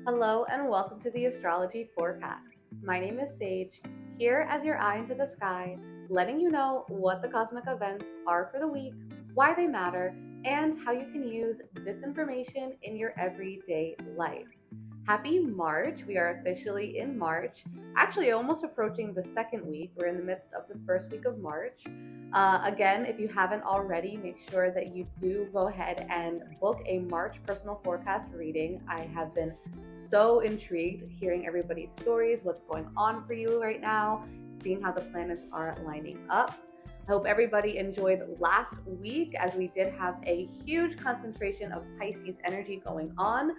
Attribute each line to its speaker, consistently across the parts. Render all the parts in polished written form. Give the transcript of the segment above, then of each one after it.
Speaker 1: Hello and welcome to the Astrology Forecast. My name is Sage, here as your eye into the sky, letting you know what the cosmic events are for the week, why they matter, and how you can use this information in your everyday life. Happy March! We are officially in March, actually almost approaching the second week. We're in the midst of the first week of March. Again, if you haven't already, make sure that you do go ahead and book a March personal forecast reading. I have been so intrigued hearing everybody's stories, what's going on for you right now, seeing how the planets are lining up. I hope everybody enjoyed last week as we did have a huge concentration of Pisces energy going on.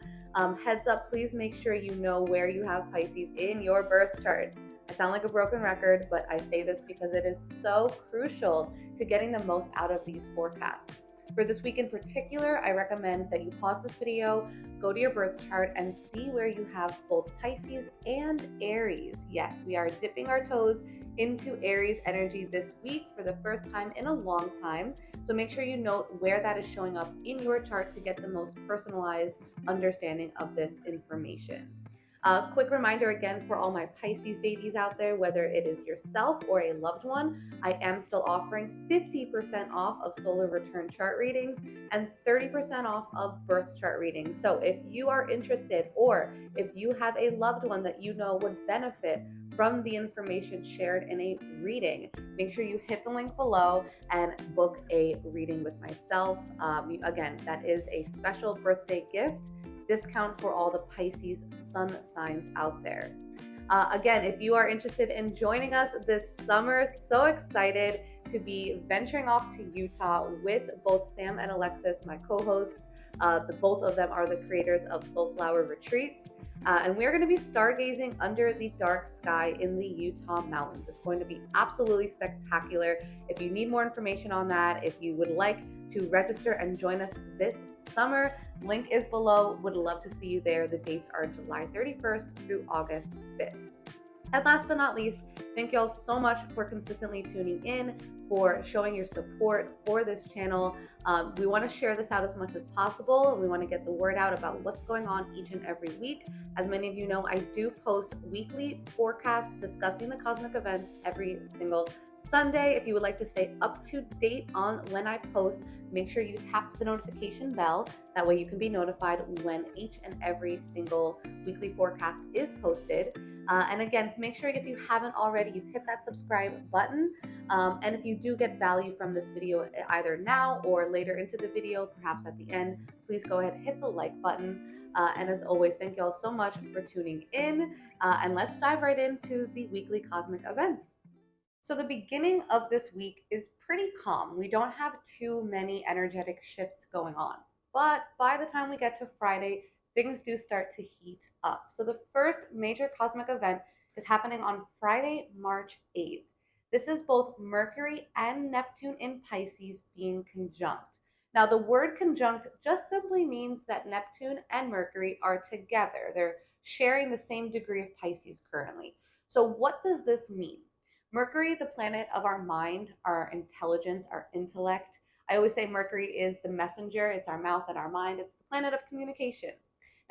Speaker 1: Heads up, please make sure you know where you have Pisces in your birth chart. I sound like a broken record, but I say this because it is so crucial to getting the most out of these forecasts. For this week in particular, I recommend that you pause this video, go to your birth chart, and see where you have both Pisces and Aries. Yes, we are dipping our toes into Aries energy this week for the first time in a long time. So make sure you note where that is showing up in your chart to get the most personalized understanding of this information. Quick reminder again for all my Pisces babies out there, whether it is yourself or a loved one, I am still offering 50% off of solar return chart readings and 30% off of birth chart readings. So if you are interested or if you have a loved one that you know would benefit from the information shared in a reading, make sure you hit the link below and book a reading with myself. Again, that is a special birthday gift discount for all the Pisces sun signs out there. Again, if you are interested in joining us this summer, so excited to be venturing off to Utah with both Sam and Alexis, my co-hosts. Both of them are the creators of Soulflower Retreats. And we're going to be stargazing under the dark sky in the Utah mountains. It's going to be absolutely spectacular. If you need more information on that, if you would like to register and join us this summer, link is below. Would love to see you there. The dates are July 31st through August 5th. And last but not least, thank you all so much for consistently tuning in, for showing your support for this channel. We want to share this out as much as possible. We want to get the word out about what's going on each and every week. As many of you know, I do post weekly forecasts discussing the cosmic events every single Sunday. If you would like to stay up to date on when I post, make sure you tap the notification bell. That way you can be notified when each and every single weekly forecast is posted. And again, make sure if you haven't already, you've hit that subscribe button. And if you do get value from this video, either now or later into the video, perhaps at the end, please go ahead and hit the like button. And as always, thank you all so much for tuning in. And let's dive right into the weekly cosmic events. So the beginning of this week is pretty calm. We don't have too many energetic shifts going on. But by the time we get to Friday, things do start to heat up. So the first major cosmic event is happening on Friday, March 8th. This is both Mercury and Neptune in Pisces being conjunct. Now, the word conjunct just simply means that Neptune and Mercury are together. They're sharing the same degree of Pisces currently. So what does this mean? Mercury, the planet of our mind, our intelligence, our intellect. I always say Mercury is the messenger. It's our mouth and our mind. It's the planet of communication.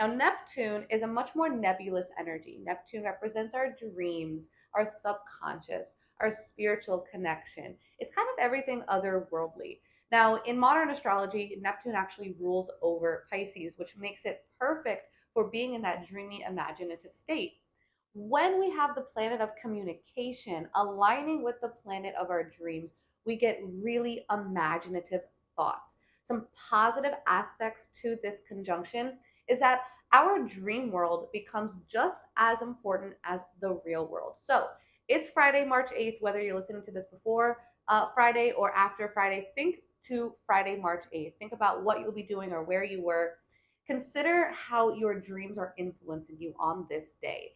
Speaker 1: Now, Neptune is a much more nebulous energy. Neptune represents our dreams, our subconscious, our spiritual connection. It's kind of everything otherworldly. Now, in modern astrology, Neptune actually rules over Pisces, which makes it perfect for being in that dreamy, imaginative state. When we have the planet of communication aligning with the planet of our dreams, we get really imaginative thoughts. Some positive aspects to this conjunction is that our dream world becomes just as important as the real world. So it's Friday, March 8th, whether you're listening to this before Friday or after Friday, think to Friday, March 8th. Think about what you'll be doing or where you were. Consider how your dreams are influencing you on this day.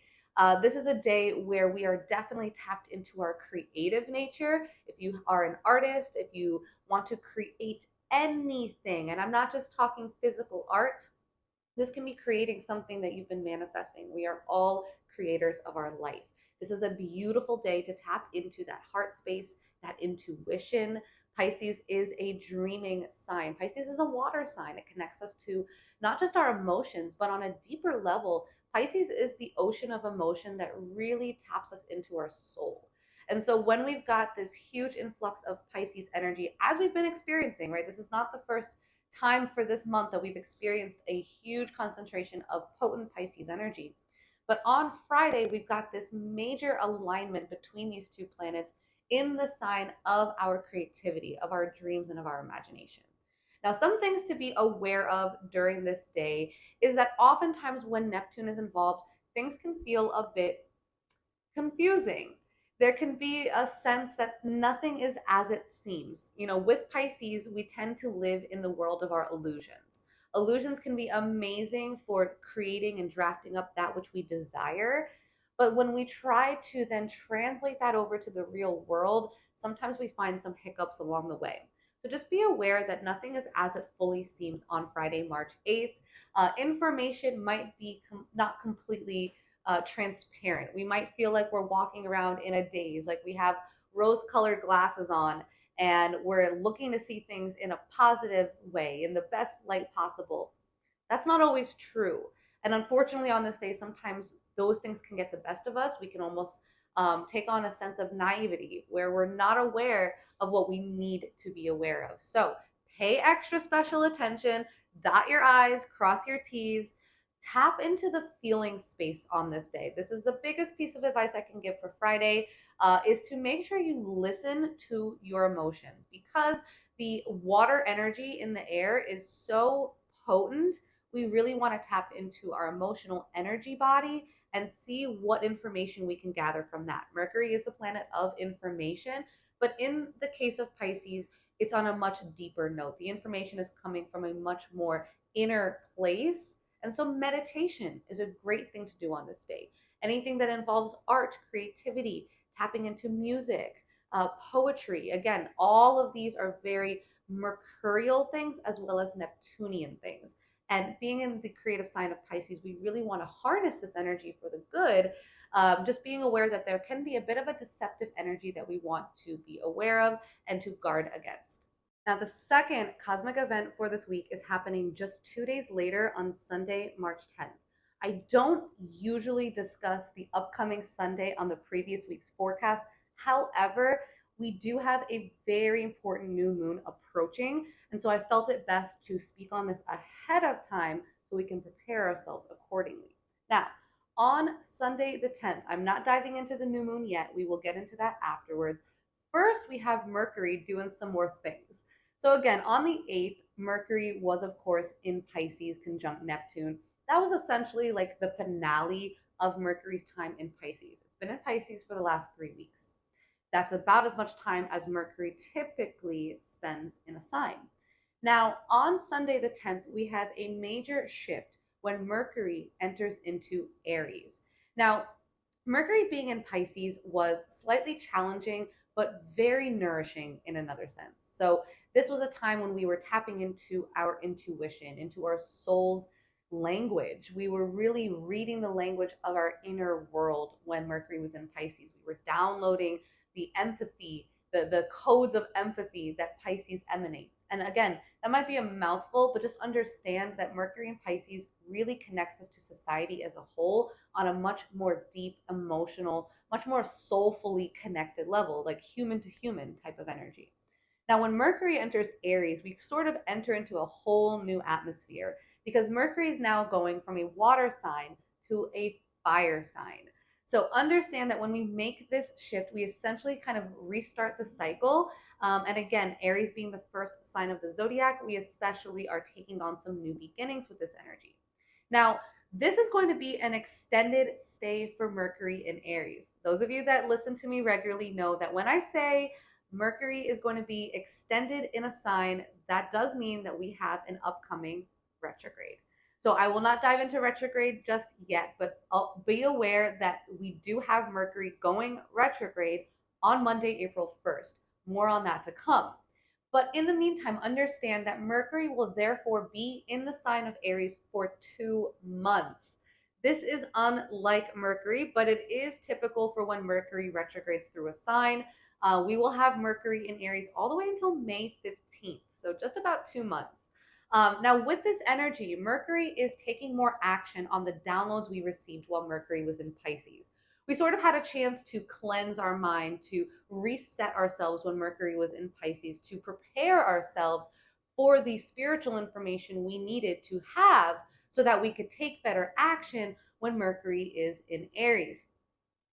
Speaker 1: This is a day where we are definitely tapped into our creative nature. If you are an artist, if you want to create anything, and I'm not just talking physical art, this can be creating something that you've been manifesting. We are all creators of our life. This is a beautiful day to tap into that heart space, that intuition, Pisces is a dreaming sign. Pisces is a water sign. It connects us to not just our emotions, but on a deeper level, Pisces is the ocean of emotion that really taps us into our soul. And so when we've got this huge influx of Pisces energy, as we've been experiencing, right? This is not the first time for this month that we've experienced a huge concentration of potent Pisces energy. But on Friday, we've got this major alignment between these two planets in the sign of our creativity, of our dreams, and of our imagination. Now, some things to be aware of during this day is that oftentimes when Neptune is involved, things can feel a bit confusing. There can be a sense that nothing is as it seems. You know, with Pisces, we tend to live in the world of our illusions. Illusions can be amazing for creating and drafting up that which we desire. But when we try to then translate that over to the real world, sometimes we find some hiccups along the way. So just be aware that nothing is as it fully seems on Friday, March 8th. Information might be not completely transparent. We might feel like we're walking around in a daze, like we have rose colored glasses on and we're looking to see things in a positive way, in the best light possible. That's not always true. And unfortunately, on this day, sometimes those things can get the best of us. We can almost take on a sense of naivety where we're not aware of what we need to be aware of. So pay extra special attention, dot your I's, cross your T's, tap into the feeling space on this day. This is the biggest piece of advice I can give for Friday, is to make sure you listen to your emotions, because the water energy in the air is so potent. We really want to tap into our emotional energy body and see what information we can gather from that. Mercury is the planet of information, but in the case of Pisces, it's on a much deeper note. The information is coming from a much more inner place. And so meditation is a great thing to do on this day. Anything that involves art, creativity, tapping into music, poetry. Again, all of these are very mercurial things as well as Neptunian things. And being in the creative sign of Pisces, we really want to harness this energy for the good. Just being aware that there can be a bit of a deceptive energy that we want to be aware of and to guard against. Now, the second cosmic event for this week is happening just 2 days later on Sunday, March 10th. I don't usually discuss the upcoming Sunday on the previous week's forecast. However, we do have a very important new moon approaching, and so I felt it best to speak on this ahead of time so we can prepare ourselves accordingly. Now, on Sunday the 10th, I'm not diving into the new moon yet. We will get into that afterwards. First, we have Mercury doing some more things. So again, on the 8th, Mercury was, of course, in Pisces conjunct Neptune. That was essentially like the finale of Mercury's time in Pisces. It's been in Pisces for the last 3 weeks. That's about as much time as Mercury typically spends in a sign. Now, on Sunday the 10th, we have a major shift when Mercury enters into Aries. Now, Mercury being in Pisces was slightly challenging, but very nourishing in another sense. So this was a time when we were tapping into our intuition, into our soul's language. We were really reading the language of our inner world when Mercury was in Pisces. We were downloading the empathy, the codes of empathy that Pisces emanates. And again, that might be a mouthful, but just understand that Mercury in Pisces really connects us to society as a whole on a much more deep, emotional, much more soulfully connected level, like human to human type of energy. Now, when Mercury enters Aries, we sort of enter into a whole new atmosphere because Mercury is now going from a water sign to a fire sign. So understand that when we make this shift, we essentially kind of restart the cycle. And again, Aries being the first sign of the zodiac, we especially are taking on some new beginnings with this energy. Now, this is going to be an extended stay for Mercury in Aries. Those of you that listen to me regularly know that when I say Mercury is going to be extended in a sign, that does mean that we have an upcoming retrograde. So I will not dive into retrograde just yet, but be aware that we do have Mercury going retrograde on Monday, April 1st. More on that to come. But in the meantime, understand that Mercury will therefore be in the sign of Aries for 2 months. This is unlike Mercury, but it is typical for when Mercury retrogrades through a sign. We will have Mercury in Aries all the way until May 15th, so just about 2 months. Now, with this energy, Mercury is taking more action on the downloads we received while Mercury was in Pisces. We sort of had a chance to cleanse our mind, to reset ourselves when Mercury was in Pisces, to prepare ourselves for the spiritual information we needed to have so that we could take better action when Mercury is in Aries.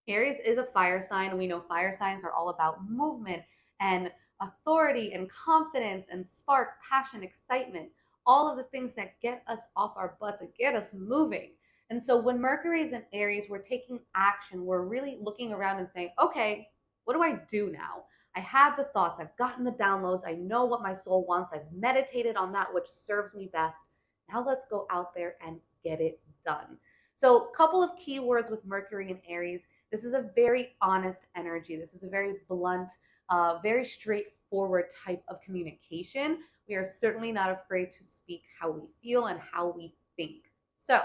Speaker 1: Aries is a fire sign, and we know fire signs are all about movement and authority and confidence and spark, passion, excitement, all of the things that get us off our butts and get us moving. And so when Mercury is in Aries, we're taking action. We're really looking around and saying, okay, what do I do now? I have the thoughts, I've gotten the downloads, I know what my soul wants, I've meditated on that which serves me best. Now let's go out there and get it done. So, a couple of keywords with Mercury and Aries. This is a very honest energy. This is a very blunt, very straightforward type of communication. We are certainly not afraid to speak how we feel and how we think. So,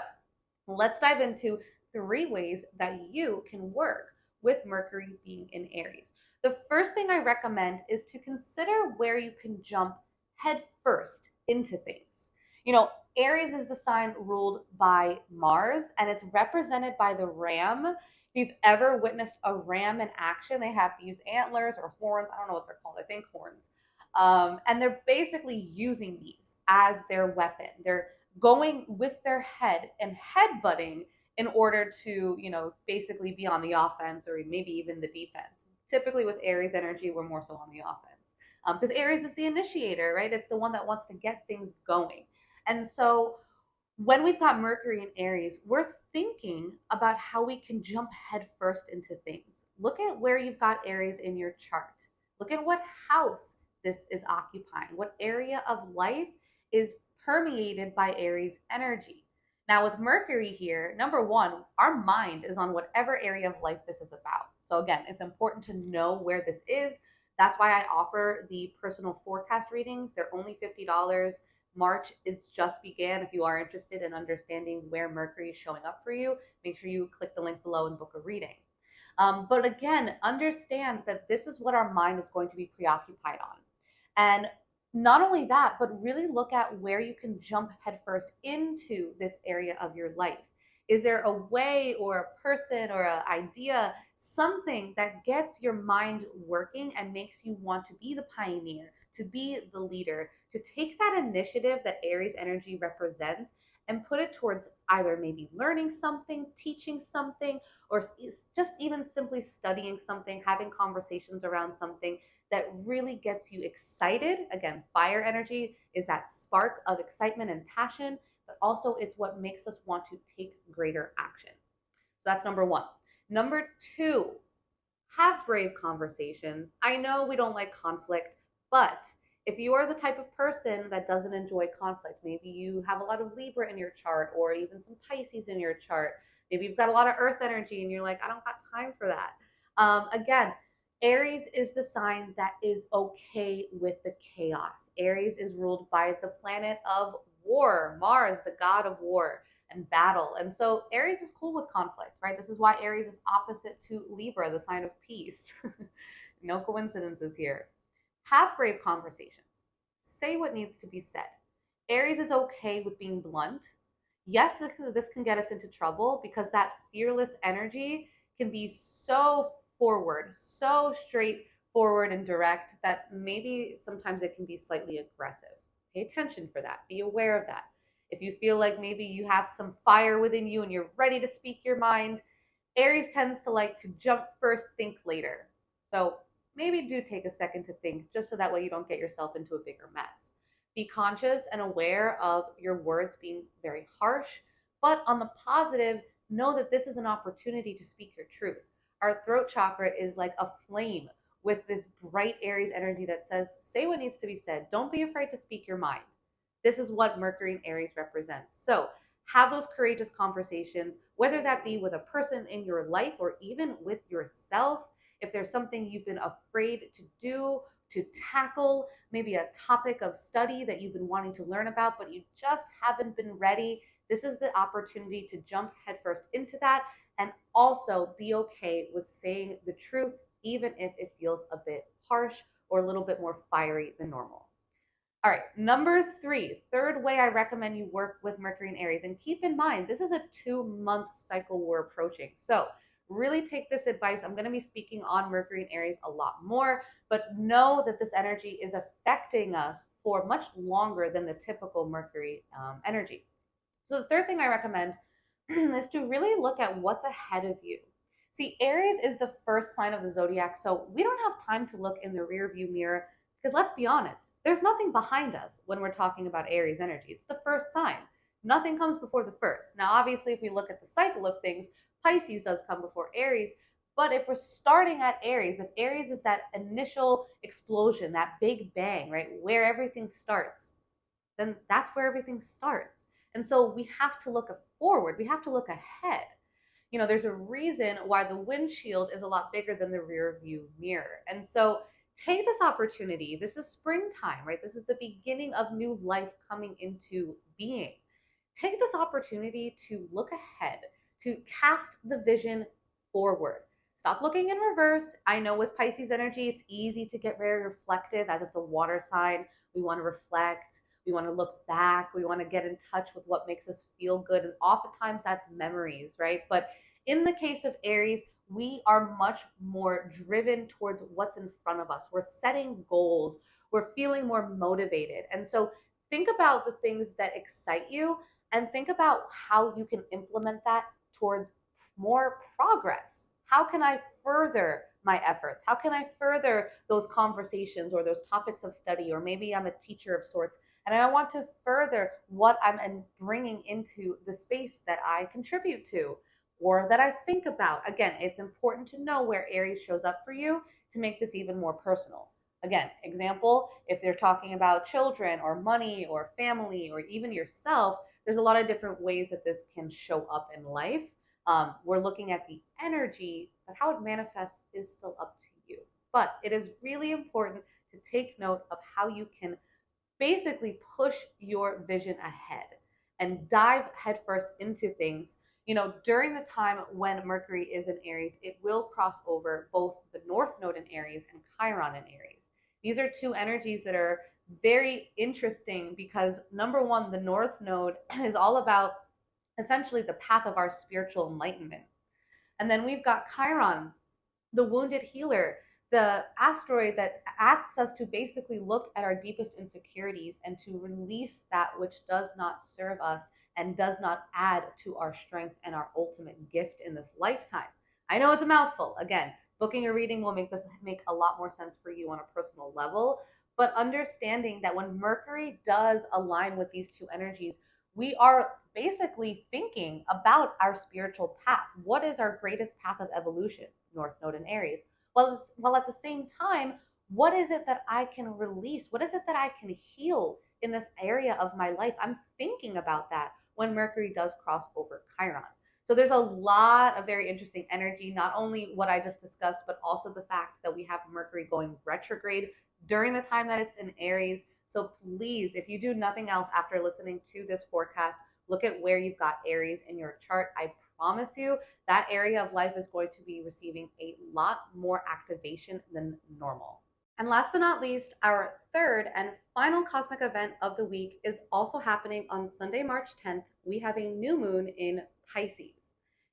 Speaker 1: let's dive into 3 ways that you can work with Mercury being in Aries. The first thing I recommend is to consider where you can jump head first into things. You know, Aries is the sign ruled by Mars, and it's represented by the ram. If you've ever witnessed a ram in action, they have these antlers or horns. I don't know what they're called. I think horns. And they're basically using these as their weapon. They're going with their head and headbutting in order to, basically be on the offense or maybe even the defense. Typically with Aries energy, we're more so on the offense because Aries is the initiator, right? It's the one that wants to get things going. And so when we've got Mercury in Aries, we're thinking about how we can jump headfirst into things. Look at where you've got Aries in your chart. Look at what house this is occupying, what area of life is permeated by Aries energy. Now, with Mercury here, number one, our mind is on whatever area of life this is about. So, again, it's important to know where this is. That's why I offer the personal forecast readings. They're only $50. March, it just began. If you are interested in understanding where Mercury is showing up for you, make sure you click the link below and book a reading. But again, understand that this is what our mind is going to be preoccupied on. And not only that, but really look at where you can jump headfirst into this area of your life. Is there a way or a person or an idea, something that gets your mind working and makes you want to be the pioneer, to be the leader, to take that initiative that Aries energy represents and put it towards either maybe learning something, teaching something, or just even simply studying something, having conversations around something that really gets you excited. Again, fire energy is that spark of excitement and passion, but also it's what makes us want to take greater action. So that's number one. Number two, have brave conversations. I know we don't like conflict, but if you are the type of person that doesn't enjoy conflict, maybe you have a lot of Libra in your chart or even some Pisces in your chart, maybe you've got a lot of earth energy and you're like, I don't got time for that. Again, Aries is the sign that is okay with the chaos. Aries is ruled by the planet of war, Mars, the god of war and battle. And so Aries is cool with conflict, right? This is why Aries is opposite to Libra, the sign of peace. No coincidences here. Have brave conversations. Say what needs to be said. Aries is okay with being blunt. Yes, this can get us into trouble because that fearless energy can be so forward, so straightforward and direct that maybe sometimes it can be slightly aggressive. Pay attention for that. Be aware of that. If you feel like maybe you have some fire within you and you're ready to speak your mind, Aries tends to like to jump first, think later. So maybe do take a second to think just so that way you don't get yourself into a bigger mess. Be conscious and aware of your words being very harsh, but on the positive, know that this is an opportunity to speak your truth. Our throat chakra is like a flame with this bright Aries energy that says, say what needs to be said. Don't be afraid to speak your mind. This is what Mercury and Aries represents. So have those courageous conversations, whether that be with a person in your life or even with yourself. If there's something you've been afraid to do, to tackle, maybe a topic of study that you've been wanting to learn about, but you just haven't been ready, this is the opportunity to jump headfirst into that and also be okay with saying the truth even if it feels a bit harsh or a little bit more fiery than normal. All right, number three, third way I recommend you work with Mercury and Aries. And keep in mind, this is a 2-month cycle we're approaching. So really take this advice. I'm going to be speaking on Mercury and Aries a lot more, but know that this energy is affecting us for much longer than the typical Mercury energy. So the third thing I recommend is to really look at what's ahead of you. See, Aries is the first sign of the zodiac, so we don't have time to look in the rear view mirror because let's be honest, there's nothing behind us when we're talking about Aries energy. It's the first sign. Nothing comes before the first. Now, obviously, if we look at the cycle of things, Pisces does come before Aries. But if we're starting at Aries, if Aries is that initial explosion, that big bang, right, where everything starts, then that's where everything starts. And so we have to look forward, we have to look ahead. There's a reason why the windshield is a lot bigger than the rear view mirror. And so take this opportunity. This is springtime, right? This is the beginning of new life coming into being. Take this opportunity to look ahead, to cast the vision forward. Stop looking in reverse. I know with Pisces energy, it's easy to get very reflective as it's a water sign. We want to reflect. We want to look back. We want to get in touch with what makes us feel good. And oftentimes that's memories, right? But in the case of Aries, we are much more driven towards what's in front of us. We're setting goals. We're feeling more motivated. And so think about the things that excite you and think about how you can implement that towards more progress. How can I further my efforts? How can I further those conversations or those topics of study? Or maybe I'm a teacher of sorts and I want to further what I'm bringing into the space that I contribute to or that I think about. Again, it's important to know where Aries shows up for you to make this even more personal. Again, example, if they're talking about children or money or family or even yourself, there's a lot of different ways that this can show up in life. We're looking at the energy, but how it manifests is still up to you. But it is really important to take note of how you can basically push your vision ahead and dive headfirst into things. During the time when Mercury is in Aries, it will cross over both the North Node in Aries and Chiron in Aries. These are two energies that are very interesting because number one, the North Node is all about essentially the path of our spiritual enlightenment. And then we've got Chiron, the wounded healer, the asteroid that asks us to basically look at our deepest insecurities and to release that which does not serve us and does not add to our strength and our ultimate gift in this lifetime. I know it's a mouthful. Again, booking a reading will make this make a lot more sense for you on a personal level, but understanding that when Mercury does align with these two energies, we are basically thinking about our spiritual path. What is our greatest path of evolution? North Node in Aries. While at the same time, what is it that I can release? What is it that I can heal in this area of my life? I'm thinking about that when Mercury does cross over Chiron. So there's a lot of very interesting energy, not only what I just discussed, but also the fact that we have Mercury going retrograde during the time that it's in Aries. So please, if you do nothing else after listening to this forecast, look at where you've got Aries in your chart. I promise you that area of life is going to be receiving a lot more activation than normal. And last but not least, our third and final cosmic event of the week is also happening on Sunday, March 10th. We have a new moon in Pisces.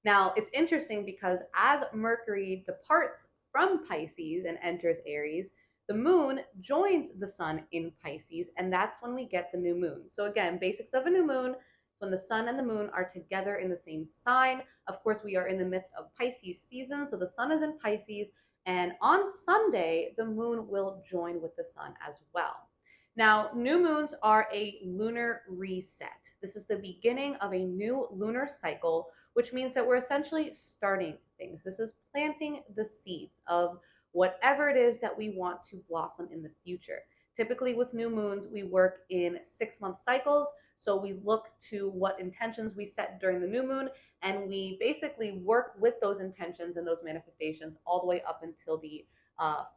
Speaker 1: Now, it's interesting because as Mercury departs from Pisces and enters Aries, the moon joins the sun in Pisces, and that's when we get the new moon. So again, basics of a new moon, when the sun and the moon are together in the same sign. Of course, we are in the midst of Pisces season, so the sun is in Pisces, and on Sunday, the moon will join with the sun as well. Now, new moons are a lunar reset. This is the beginning of a new lunar cycle, which means that we're essentially starting things. This is planting the seeds of whatever it is that we want to blossom in the future. Typically with new moons, we work in 6-month cycles. So we look to what intentions we set during the new moon, and we basically work with those intentions and those manifestations all the way up until the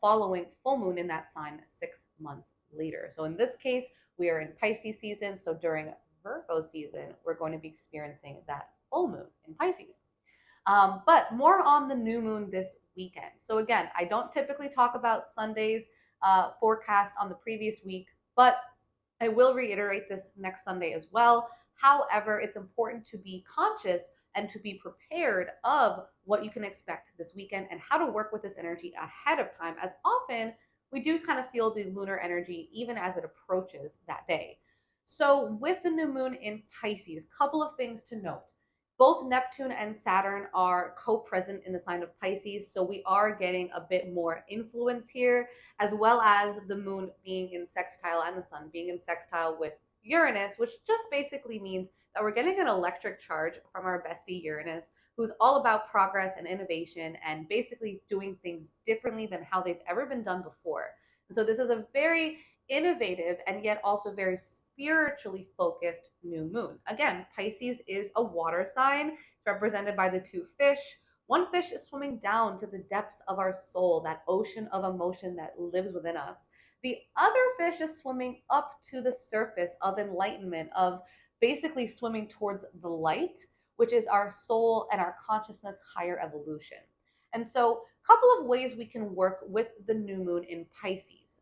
Speaker 1: following full moon in that sign 6 months later. So in this case, we are in Pisces season. So during Virgo season, we're going to be experiencing that full moon in Pisces. But more on the new moon this weekend. So again, I don't typically talk about Sunday's forecast on the previous week, but I will reiterate this next Sunday as well. However, it's important to be conscious and to be prepared of what you can expect this weekend and how to work with this energy ahead of time, as often we do kind of feel the lunar energy even as it approaches that day. So with the new moon in Pisces, couple of things to note. Both Neptune and Saturn are co-present in the sign of Pisces, so we are getting a bit more influence here, as well as the moon being in sextile and the sun being in sextile with Uranus, which just basically means that we're getting an electric charge from our bestie Uranus, who's all about progress and innovation and basically doing things differently than how they've ever been done before. And so this is a very innovative and yet also very spiritually focused new moon. Again, Pisces is a water sign. It's represented by the two fish. One fish is swimming down to the depths of our soul, that ocean of emotion that lives within us. The other fish is swimming up to the surface of enlightenment, of basically swimming towards the light, which is our soul and our consciousness higher evolution. And so, a couple of ways we can work with the new moon in Pisces.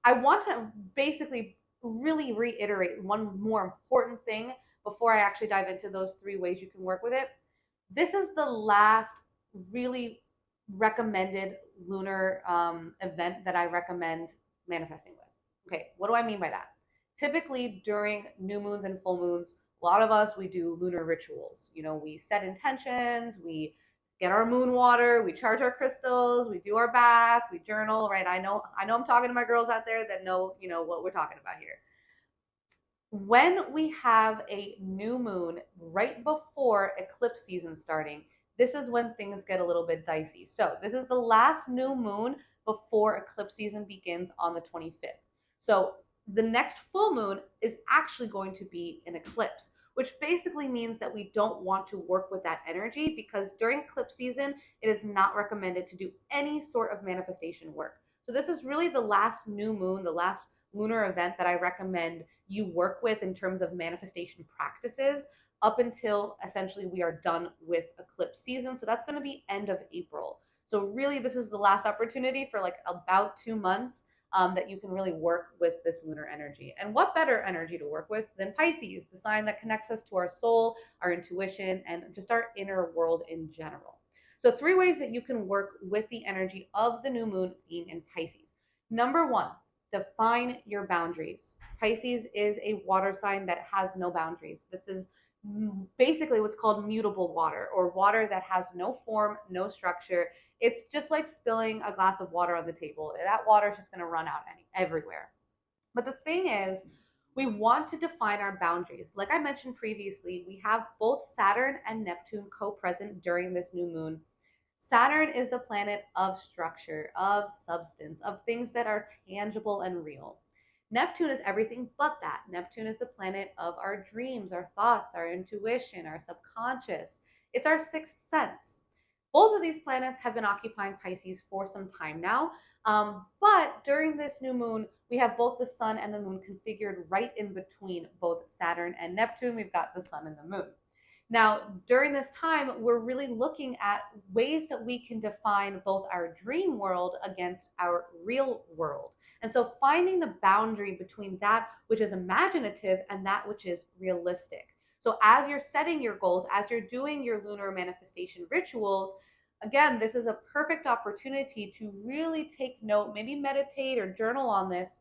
Speaker 1: I want to basically really reiterate one more important thing before I actually dive into those three ways you can work with it. This is the last really recommended lunar event that I recommend manifesting with. Okay, what do I mean by that? Typically during new moons and full moons, a lot of us, we do lunar rituals. You know, we set intentions, we get our moon water, we charge our crystals, we do our bath, we journal, right? I know I'm talking to my girls out there that know, what we're talking about here. When we have a new moon right before eclipse season starting, this is when things get a little bit dicey. So this is the last new moon before eclipse season begins on the 25th. So the next full moon is actually going to be an eclipse, which basically means that we don't want to work with that energy, because during eclipse season, it is not recommended to do any sort of manifestation work. So this is really the last new moon, the last lunar event that I recommend you work with in terms of manifestation practices up until essentially we are done with eclipse season. So that's going to be end of April. So really, this is the last opportunity for like about 2 months that you can really work with this lunar energy. And what better energy to work with than Pisces, the sign that connects us to our soul, our intuition, and just our inner world in general. So 3 ways that you can work with the energy of the new moon being in Pisces. Number 1, define your boundaries. Pisces is a water sign that has no boundaries. This is basically what's called mutable water, or water that has no form, no structure. It's just like spilling a glass of water on the table. That water is just going to run out everywhere. But the thing is, we want to define our boundaries. Like I mentioned previously, we have both Saturn and Neptune co-present during this new moon. Saturn is the planet of structure, of substance, of things that are tangible and real. Neptune is everything but that. Neptune is the planet of our dreams, our thoughts, our intuition, our subconscious. It's our sixth sense. Both of these planets have been occupying Pisces for some time now. But during this new moon, we have both the sun and the moon configured right in between both Saturn and Neptune. We've got the sun and the moon. Now, during this time, we're really looking at ways that we can define both our dream world against our real world. And so finding the boundary between that which is imaginative and that which is realistic. So as you're setting your goals, as you're doing your lunar manifestation rituals, again, this is a perfect opportunity to really take note, maybe meditate or journal on this.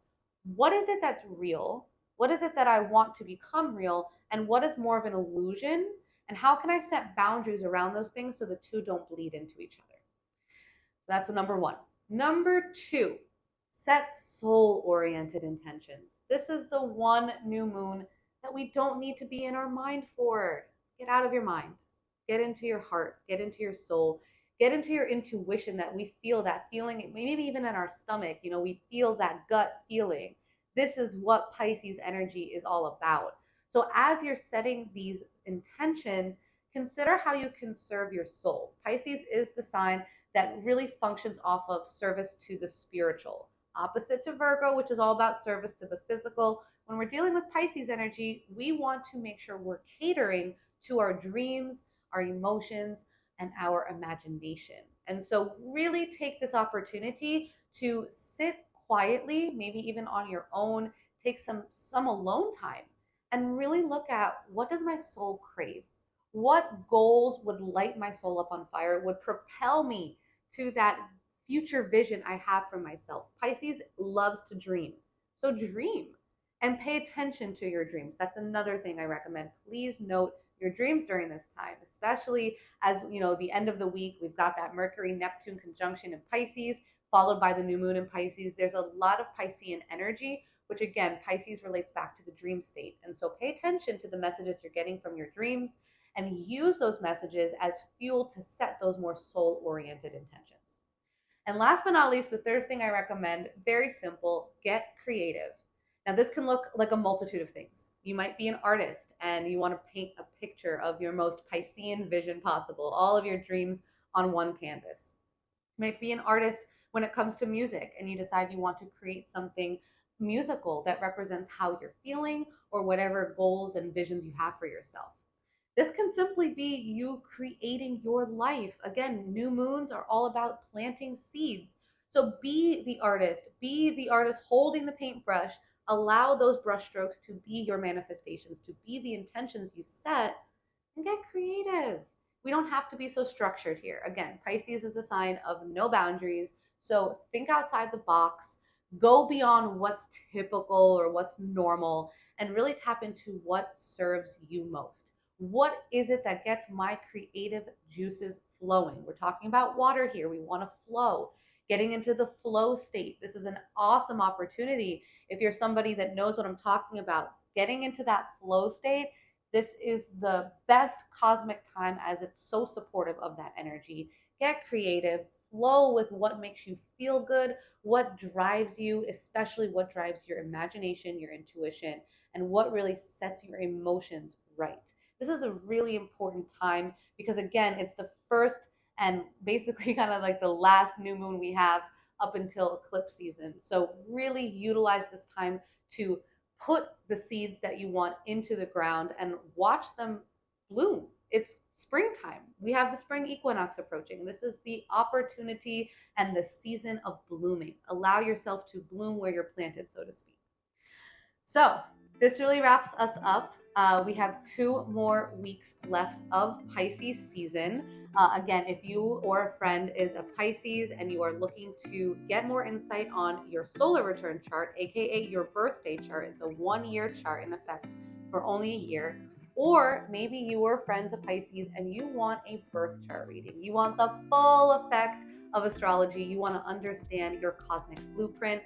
Speaker 1: What is it that's real? What is it that I want to become real? And what is more of an illusion? And how can I set boundaries around those things so the two don't bleed into each other? So that's number 1. Number 2, set soul-oriented intentions. This is the one new moon that we don't need to be in our mind for. Get out of your mind. Get into your heart. Get into your soul. Get into your intuition, that we feel that feeling, maybe even in our stomach, we feel that gut feeling. This is what Pisces energy is all about. So as you're setting these intentions, consider how you can serve your soul. Pisces is the sign that really functions off of service to the spiritual. Opposite to Virgo, which is all about service to the physical. When we're dealing with Pisces energy, we want to make sure we're catering to our dreams, our emotions, and our imagination. And so really take this opportunity to sit quietly, maybe even on your own, take some alone time and really look at, what does my soul crave? What goals would light my soul up on fire, would propel me to that future vision I have for myself? Pisces loves to dream. So dream and pay attention to your dreams. That's another thing I recommend. Please note your dreams during this time, especially as you know, the end of the week, we've got that Mercury Neptune conjunction in Pisces, followed by the new moon in Pisces. There's a lot of Piscean energy, which again, Pisces relates back to the dream state. And so pay attention to the messages you're getting from your dreams and use those messages as fuel to set those more soul oriented intentions. And last but not least, the third thing I recommend, very simple, get creative. Now, this can look like a multitude of things. You might be an artist and you want to paint a picture of your most Piscean vision possible, all of your dreams on one canvas. You might be an artist when it comes to music and you decide you want to create something musical that represents how you're feeling or whatever goals and visions you have for yourself. This can simply be you creating your life. Again, new moons are all about planting seeds. So be the artist holding the paintbrush. Allow those brushstrokes to be your manifestations, to be the intentions you set, and get creative. We don't have to be so structured here. Again, Pisces is the sign of no boundaries. So think outside the box, go beyond what's typical or what's normal, and really tap into what serves you most. What is it that gets my creative juices flowing? We're talking about water here. We want to flow, getting into the flow state. This is an awesome opportunity. If you're somebody that knows what I'm talking about, getting into that flow state, this is the best cosmic time as it's so supportive of that energy. Get creative, flow with what makes you feel good, what drives you, especially what drives your imagination, your intuition, and what really sets your emotions right. This is a really important time because, again, it's the first and basically kind of like the last new moon we have up until eclipse season. So really utilize this time to put the seeds that you want into the ground and watch them bloom. It's springtime. We have the spring equinox approaching. This is the opportunity and the season of blooming. Allow yourself to bloom where you're planted, so to speak. So this really wraps us up. We have 2 more weeks left of Pisces season. Again, if you or a friend is a Pisces and you are looking to get more insight on your solar return chart, aka your birthday chart, it's a 1-year chart in effect for only a year. Or maybe you or a friend's a Pisces and you want a birth chart reading. You want the full effect of astrology. You want to understand your cosmic blueprint.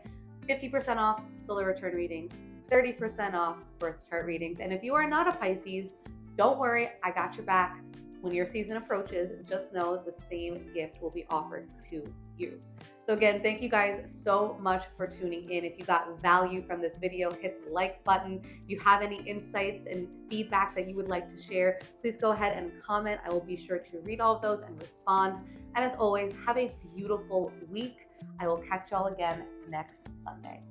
Speaker 1: 50% off solar return readings, 30% off birth chart readings. And if you are not a Pisces, don't worry, I got your back. When your season approaches, just know the same gift will be offered to you. So again, thank you guys so much for tuning in. If you got value from this video, hit the like button. If you have any insights and feedback that you would like to share, please go ahead and comment. I will be sure to read all of those and respond. And as always, have a beautiful week. I will catch y'all again next Sunday.